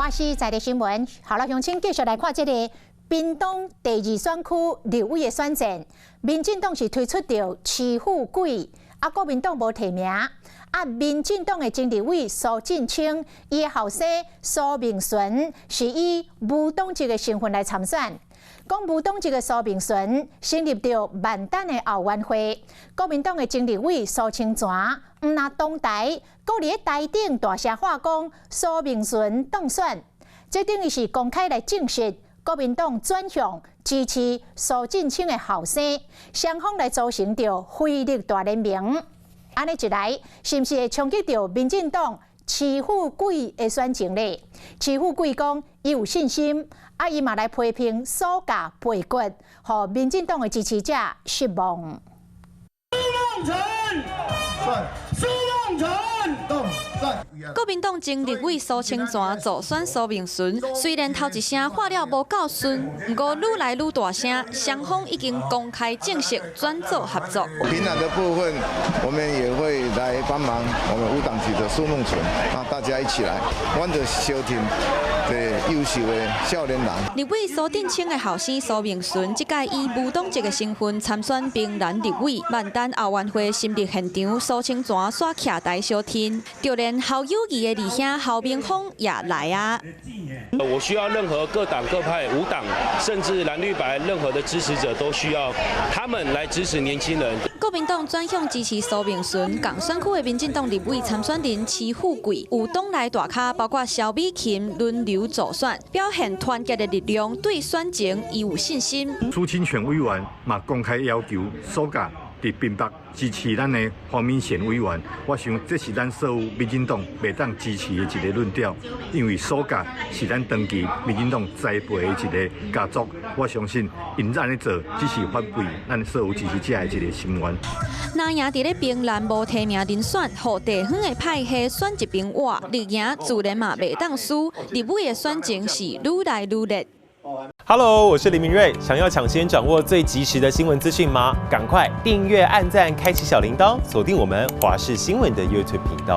华视在地新闻，好了，乡亲继续来看这个屏东第2选区立委的选战。民进党是推出着市富贵，国民党无提名。民进党的前立委苏振清，伊的后生苏明纯是以无党籍的身份来参选。讲无党籍的苏明纯成立着万丹的后援会，国民党的前立委苏清泉毋拿党台，搁伫台顶大声喊讲苏明纯当选，这等于是公开来证实国民党转向支持苏振清的后生，双方来组成着非力大联盟。安尼一来，是毋是会冲击到民进党市富贵的选情呢？市富贵讲伊有信心，伊嘛来批评苏家背骨，互民进党的支持者失望。国民党前立委苏清泉助选苏明纯，虽然头一声话了无够顺，不过愈来愈大声，双方已经公开正式转做合作。平南的部分，我们也会来帮忙我们无党籍的苏梦纯，大家一起来，阮着小挺的优秀的少年人。立委苏振清的后生苏明纯，这届以无党籍的身份参选屏南立委，万丹后援会心力现场，苏清泉煞徛台小挺，就连好友谊的二兄郝明峰也来啊！我需要任何各党各派、无党甚至蓝绿白任何的支持者都需要他们来支持年轻人。国民党转向支持苏明纯，港选区的民进党立委参选人市富贵有党内大咖，包括萧美琴轮流助选，表现团结的力量，对选情伊有信心。苏清泉委员嘛公开要求苏家伫屏北支持咱的黄敏贤委员，我想这是咱所有民进党袂当支持的一个论调，因为苏家是咱长期民进党栽培的一个家族，我相信因这样做只是反馈咱所有支持者的一个心愿。那赢伫咧屏南无提名人选，互地方的派系选一边活，立赢自然嘛袂当输。立委的选情是愈来愈烈。Hello， 我是林明瑞。想要抢先掌握最及时的新闻资讯吗？赶快订阅、按赞、开启小铃铛，锁定我们华视新闻的 YouTube 频道。